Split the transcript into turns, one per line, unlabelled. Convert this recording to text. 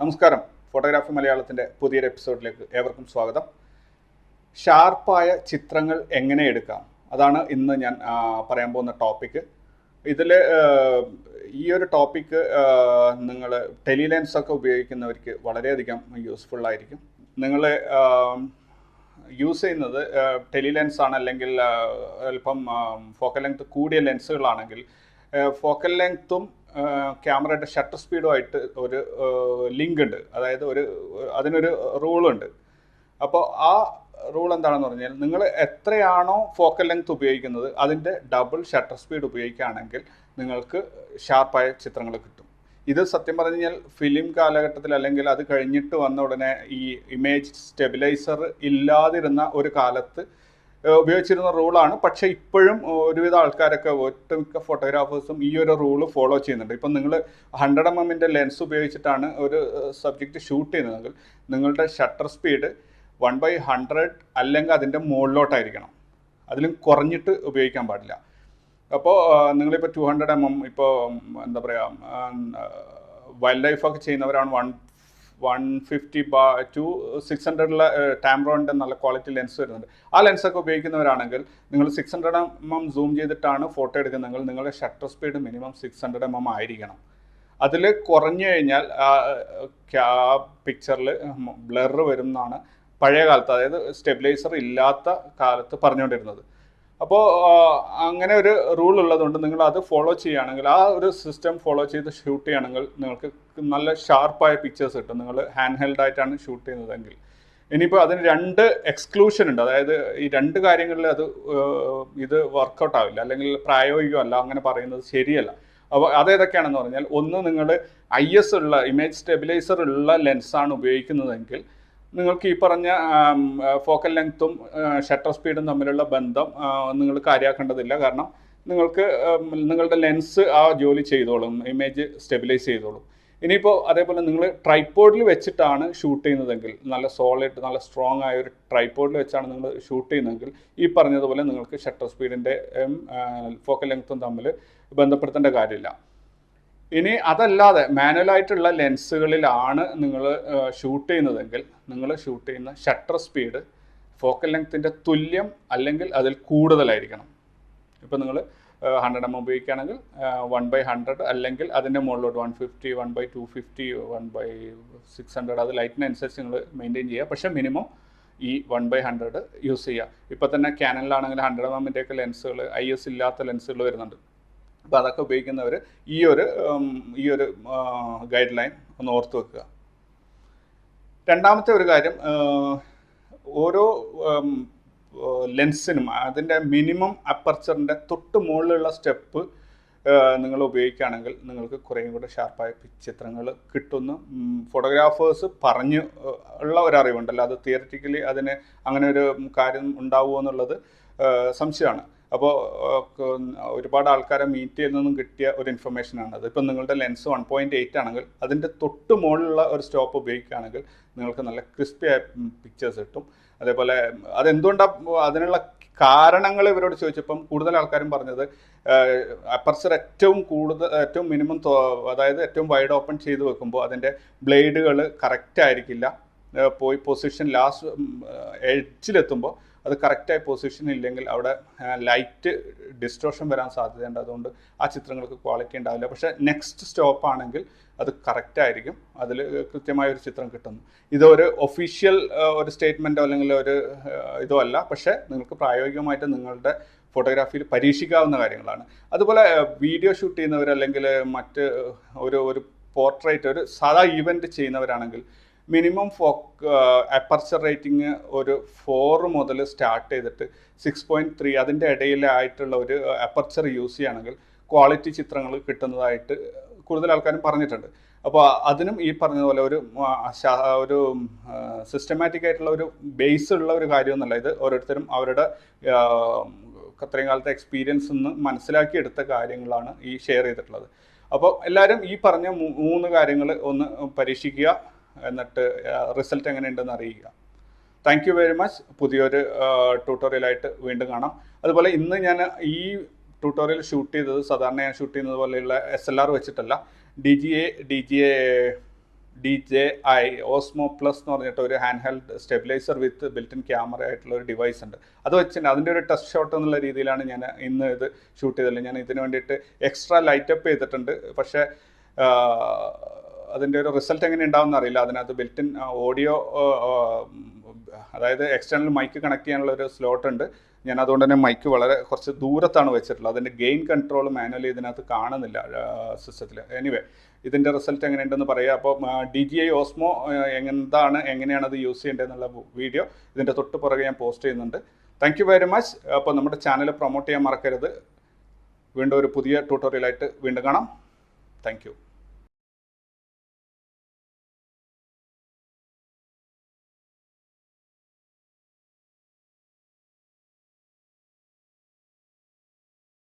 നമസ്കാരം. ഫോട്ടോഗ്രാഫി മലയാളത്തിൻ്റെ പുതിയൊരു എപ്പിസോഡിലേക്ക് ഏവർക്കും സ്വാഗതം. ഷാർപ്പായ ചിത്രങ്ങൾ എങ്ങനെ എടുക്കാം, അതാണ് ഇന്ന് ഞാൻ പറയാൻ പോകുന്ന ടോപ്പിക്ക്. ഇതിൽ ഈ ഒരു ടോപ്പിക്ക് നിങ്ങൾ ടെലിലെൻസൊക്കെ ഉപയോഗിക്കുന്നവർക്ക് വളരെയധികം യൂസ്ഫുള്ളായിരിക്കും. നിങ്ങൾ യൂസ് ചെയ്യുന്നത് ടെലിലെൻസ് ആണ്, അല്ലെങ്കിൽ അല്പം ഫോക്കൽ ലെങ്ത് കൂടിയ ലെൻസുകളാണെങ്കിൽ ഫോക്കൽ ലെങ്ത്തും ക്യാമറയുടെ ഷട്ടർ സ്പീഡുമായിട്ട് ഒരു ലിങ്ക് ഉണ്ട്. അതായത് അതിനൊരു റൂളുണ്ട്. അപ്പോൾ ആ റൂൾ എന്താണെന്ന് പറഞ്ഞാൽ, നിങ്ങൾ എത്രയാണോ ഫോക്കൽ ലെങ്ത് ഉപയോഗിക്കുന്നത് അതിൻ്റെ ഡബിൾ ഷട്ടർ സ്പീഡ് ഉപയോഗിക്കുകയാണെങ്കിൽ നിങ്ങൾക്ക് ഷാർപ്പായ ചിത്രങ്ങൾ കിട്ടും. ഇത് സത്യം പറഞ്ഞു കഴിഞ്ഞാൽ ഫിലിം കാലഘട്ടത്തിൽ, അല്ലെങ്കിൽ അത് കഴിഞ്ഞിട്ട് വന്ന ഉടനെ ഈ ഇമേജ് സ്റ്റെബിലൈസർ ഇല്ലാതിരുന്ന ഒരു കാലത്ത് ഉപയോഗിച്ചിരുന്ന റൂളാണ്. പക്ഷേ ഇപ്പോഴും ഒരുവിധ ആൾക്കാരൊക്കെ, ഒട്ടുമിക്ക ഫോട്ടോഗ്രാഫേഴ്സും ഈ ഒരു റൂള് ഫോളോ ചെയ്യുന്നുണ്ട്. ഇപ്പം നിങ്ങൾ 100 mm ലെൻസ് ഉപയോഗിച്ചിട്ടാണ് ഒരു സബ്ജക്റ്റ് ഷൂട്ട് ചെയ്യുന്നതെങ്കിൽ നിങ്ങളുടെ ഷട്ടർ സ്പീഡ് 1/100 അല്ലെങ്കിൽ അതിൻ്റെ മുകളിലോട്ടായിരിക്കണം. അതിലും കുറഞ്ഞിട്ട് ഉപയോഗിക്കാൻ പാടില്ല. അപ്പോൾ നിങ്ങളിപ്പോൾ 200 mm, ഇപ്പോൾ എന്താ പറയുക, വൈൽഡ് ലൈഫൊക്കെ ചെയ്യുന്നവരാണ് 150 to 600 ടാംറോണിൻ്റെ നല്ല ക്വാളിറ്റി ലെൻസ് വരുന്നുണ്ട്. ആ ലെൻസൊക്കെ ഉപയോഗിക്കുന്നവരാണെങ്കിൽ നിങ്ങൾ 600 mm സൂം ചെയ്തിട്ടാണ് ഫോട്ടോ എടുക്കുന്നതെങ്കിൽ നിങ്ങളുടെ ഷട്ടർ സ്പീഡ് മിനിമം 600 mm ആയിരിക്കണം. അതിൽ കുറഞ്ഞു കഴിഞ്ഞാൽ ആ പിക്ചറിൽ ബ്ലർ വരും എന്നാണ് പഴയ കാലത്ത്, അതായത് സ്റ്റെബിലൈസർ ഇല്ലാത്ത കാലത്ത് പറഞ്ഞുകൊണ്ടിരുന്നത്. അപ്പോൾ അങ്ങനെ ഒരു റൂൾ ഉള്ളതുകൊണ്ട് നിങ്ങൾ അത് ഫോളോ ചെയ്യുകയാണെങ്കിൽ, ആ ഒരു സിസ്റ്റം ഫോളോ ചെയ്ത് ഷൂട്ട് ചെയ്യുകയാണെങ്കിൽ നിങ്ങൾക്ക് നല്ല ഷാർപ്പായ പിക്ചേഴ്സ് കിട്ടും. നിങ്ങൾ ഹാൻഡ് ഹെൽഡ് ആയിട്ടാണ് ഷൂട്ട് ചെയ്യുന്നതെങ്കിൽ. ഇനിയിപ്പോൾ അതിന് 2 എക്സ്ക്ലൂഷൻ ഉണ്ട്. അതായത് ഈ 2 കാര്യങ്ങളിൽ ഇത് വർക്കൗട്ട് ആവില്ല, അല്ലെങ്കിൽ പ്രായോഗികമല്ല, അങ്ങനെ പറയുന്നത് ശരിയല്ല. അപ്പോൾ അതേതൊക്കെയാണെന്ന് പറഞ്ഞാൽ, ഒന്ന്, നിങ്ങൾ IS ഉള്ള ഇമേജ് സ്റ്റെബിലൈസർ ഉള്ള ലെൻസാണ് ഉപയോഗിക്കുന്നതെങ്കിൽ നിങ്ങൾക്ക് ഈ പറഞ്ഞ ഫോക്കൽ ലെങ്ത്തും ഷട്ടർ സ്പീഡും തമ്മിലുള്ള ബന്ധം നിങ്ങൾ കാര്യമാക്കേണ്ടതില്ല. കാരണം നിങ്ങളുടെ ലെൻസ് ആ ജോലി ചെയ്തോളും, ഇമേജ് സ്റ്റെബിലൈസ് ചെയ്തോളും. ഇനിയിപ്പോൾ അതേപോലെ നിങ്ങൾ ട്രൈപോഡിൽ വെച്ചിട്ടാണ് ഷൂട്ട് ചെയ്യുന്നതെങ്കിൽ, നല്ല സോളിഡ്, നല്ല സ്ട്രോങ് ആയ ഒരു ട്രൈപോഡിൽ വെച്ചാണ് നിങ്ങൾ ഷൂട്ട് ചെയ്യുന്നതെങ്കിൽ ഈ പറഞ്ഞതുപോലെ നിങ്ങൾക്ക് ഷട്ടർ സ്പീഡിൻ്റെ ഫോക്കൽ ലെങ്ത്തും തമ്മിൽ ബന്ധപ്പെടുത്തേണ്ട കാര്യമില്ല. ഇനി അതല്ലാതെ മാനുവലായിട്ടുള്ള ലെൻസുകളിലാണ് നിങ്ങൾ ഷൂട്ട് ചെയ്യുന്നതെങ്കിൽ നിങ്ങൾ ഷൂട്ട് ചെയ്യുന്ന ഷട്ടർ സ്പീഡ് ഫോക്കൽ ലെങ്ത്തിൻ്റെ തുല്യം അല്ലെങ്കിൽ അതിൽ കൂടുതലായിരിക്കണം. ഇപ്പോൾ നിങ്ങൾ 100 mm ഉപയോഗിക്കുകയാണെങ്കിൽ 1/100, അല്ലെങ്കിൽ അതിൻ്റെ മുകളിലോട്ട് 150, 1/250, 1/600, അത് ലൈറ്റിനനുസരിച്ച് നിങ്ങൾ മെയിൻറ്റെയിൻ ചെയ്യുക. പക്ഷേ മിനിമം ഈ 1/100 യൂസ് ചെയ്യുക. ഇപ്പോൾ തന്നെ ക്യാനനിലാണെങ്കിൽ 100 mm ലെൻസുകൾ, IS ഇല്ലാത്ത ലെൻസുകൾ വരുന്നുണ്ട്. അപ്പോൾ അതൊക്കെ ഉപയോഗിക്കുന്നവർ ഈ ഒരു ഗൈഡ് ലൈൻ ഒന്ന് ഓർത്ത് വെക്കുക. രണ്ടാമത്തെ ഒരു കാര്യം, ഓരോ ലെൻസിനും അതിൻ്റെ മിനിമം അപ്പർച്ചറിൻ്റെ തൊട്ട് മുകളിലുള്ള സ്റ്റെപ്പ് നിങ്ങൾ ഉപയോഗിക്കുകയാണെങ്കിൽ നിങ്ങൾക്ക് കുറേയും കൂടെ ഷാർപ്പായ ചിത്രങ്ങൾ കിട്ടുന്നു. ഫോട്ടോഗ്രാഫേഴ്സ് പറഞ്ഞു ഉള്ള ഒരറിവുണ്ടല്ലോ, അത് തിയററ്റിക്കലി അതിന് അങ്ങനെ ഒരു കാര്യം ഉണ്ടാവുമോ എന്നുള്ളത് സംശയമാണ്. അപ്പോൾ ഒരുപാട് ആൾക്കാരെ മീറ്റ് ചെയ്ത് നിന്നും കിട്ടിയ ഒരു ഇൻഫർമേഷനാണ് അത്. ഇപ്പം നിങ്ങളുടെ ലെൻസ് 1.8 ആണെങ്കിൽ അതിൻ്റെ തൊട്ട് മുകളിലുള്ള ഒരു സ്റ്റോപ്പ് ഉപയോഗിക്കുകയാണെങ്കിൽ നിങ്ങൾക്ക് നല്ല ക്രിസ്പി ആയ പിക്ചേഴ്സ് കിട്ടും. അതേപോലെ അതെന്തുകൊണ്ടാണ്, അതിനുള്ള കാരണങ്ങൾ ഇവരോട് ചോദിച്ചപ്പം കൂടുതൽ ആൾക്കാരും പറഞ്ഞത്, അപ്പർച്ചർ ഏറ്റവും മിനിമം, അതായത് ഏറ്റവും വൈഡ് ഓപ്പൺ ചെയ്ത് വെക്കുമ്പോൾ അതിൻ്റെ ബ്ലേഡുകൾ കറക്റ്റ് ആയിരിക്കില്ല. പോയി പൊസിഷൻ ലാസ്റ്റ് എഡ്ജിലെത്തുമ്പോൾ അത് കറക്റ്റായി പൊസിഷൻ ഇല്ലെങ്കിൽ അവിടെ ലൈറ്റ് ഡിസ്റ്റോർഷൻ വരാൻ സാധ്യതയുണ്ട്. അതുകൊണ്ട് ആ ചിത്രങ്ങൾക്ക് ക്വാളിറ്റി ഉണ്ടാവില്ല. പക്ഷേ നെക്സ്റ്റ് സ്റ്റോപ്പ് ആണെങ്കിൽ അത് കറക്റ്റായിരിക്കും, അതിൽ കൃത്യമായൊരു ചിത്രം കിട്ടുന്നു. ഇതൊരു ഒഫീഷ്യൽ ഒരു സ്റ്റേറ്റ്മെൻറ്റോ അല്ലെങ്കിൽ ഒരു ഇതോ അല്ല, പക്ഷേ നിങ്ങൾക്ക് പ്രായോഗികമായിട്ട് നിങ്ങളുടെ ഫോട്ടോഗ്രാഫിയിൽ പരീക്ഷിക്കാവുന്ന കാര്യങ്ങളാണ്. അതുപോലെ വീഡിയോ ഷൂട്ട് ചെയ്യുന്നവർ, അല്ലെങ്കിൽ മറ്റ് ഒരു പോർട്രേറ്റ്, ഒരു സാധാ ഈവൻറ്റ് ചെയ്യുന്നവരാണെങ്കിൽ മിനിമം അപ്പർച്ചർ റേറ്റിംഗ് ഒരു 4 മുതൽ സ്റ്റാർട്ട് ചെയ്തിട്ട് 6.3 അതിൻ്റെ ഇടയിലായിട്ടുള്ള ഒരു അപ്പർച്ചർ യൂസ് ചെയ്യുകയാണെങ്കിൽ ക്വാളിറ്റി ചിത്രങ്ങൾ കിട്ടുന്നതായിട്ട് കൂടുതൽ ആൾക്കാരും പറഞ്ഞിട്ടുണ്ട്. അപ്പോൾ അതിനും ഈ പറഞ്ഞതുപോലെ ഒരു സിസ്റ്റമാറ്റിക് ആയിട്ടുള്ള ഒരു ബേസ് ഉള്ള ഒരു കാര്യമൊന്നുമല്ല. ഇത് ഓരോരുത്തരും അവരുടെ അത്രയും കാലത്തെ എക്സ്പീരിയൻസ് നിന്ന് മനസ്സിലാക്കിയെടുത്ത കാര്യങ്ങളാണ് ഈ ഷെയർ ചെയ്തിട്ടുള്ളത്. അപ്പോൾ എല്ലാവരും ഈ പറഞ്ഞ 3 കാര്യങ്ങൾ ഒന്ന് പരീക്ഷിക്കുക, എന്നിട്ട് റിസൾട്ട് എങ്ങനെയുണ്ടെന്ന് അറിയിക്കുക. Thank you very much. പുതിയൊരു ട്യൂട്ടോറിയലായിട്ട് വീണ്ടും കാണാം. അതുപോലെ ഇന്ന് ഞാൻ ഈ ട്യൂട്ടോറിയൽ ഷൂട്ട് ചെയ്തത് സാധാരണ ഞാൻ ഷൂട്ട് ചെയ്യുന്നത് പോലെയുള്ള SLR വെച്ചിട്ടല്ല, DGA DJI Osmo plus എന്ന് പറഞ്ഞിട്ട് ഒരു hand held stabiliser with built in camera ആയിട്ടുള്ള ഒരു ഡിവൈസ് ഉണ്ട്. അത് വെച്ചിട്ട് അതിൻ്റെ ഒരു ടെസ്റ്റ് ഷോട്ട് എന്നുള്ള രീതിയിലാണ് ഞാൻ ഇന്ന് ഇത് ഷൂട്ട് ചെയ്തത്. ഞാൻ ഇതിന് വേണ്ടിയിട്ട് എക്സ്ട്രാ ലൈറ്റപ്പ് ചെയ്തിട്ടുണ്ട്. പക്ഷേ അതിൻ്റെ ഒരു റിസൾട്ട് എങ്ങനെ ഉണ്ടാവുമെന്ന് അറിയില്ല. അതിനകത്ത് ബിൽറ്റ് ഇൻ ഓഡിയോ, അതായത് എക്സ്റ്റേണൽ മൈക്ക് കണക്ട് ചെയ്യാനുള്ള ഒരു സ്ലോട്ട് ഉണ്ട്. ഞാൻ അതുകൊണ്ട് തന്നെ മൈക്ക് വളരെ കുറച്ച് ദൂരത്താണ് വെച്ചിട്ടുള്ളത്. അതിൻ്റെ ഗെയിൻ കൺട്രോൾ മാനുവലി ഇതിനകത്ത് കാണുന്നില്ല സിസ്റ്റത്തിൽ. എനിവേ, ഇതിൻ്റെ റിസൾട്ട് എങ്ങനെയുണ്ടെന്ന് പറയുക. അപ്പോൾ DJI ഓസ്മോ എങ്ങനെയാണ് അത് യൂസ് ചെയ്യേണ്ടതെന്നുള്ള വീഡിയോ ഇതിൻ്റെ തൊട്ട് പുറകെ ഞാൻ പോസ്റ്റ് ചെയ്യുന്നുണ്ട്. Thank you very much. അപ്പോൾ നമ്മുടെ ചാനൽ പ്രൊമോട്ട് ചെയ്യാൻ മറക്കരുത്. വീണ്ടും ഒരു പുതിയ ട്യൂട്ടോറിയലായിട്ട് വീണ്ടും കാണാം. Thank you.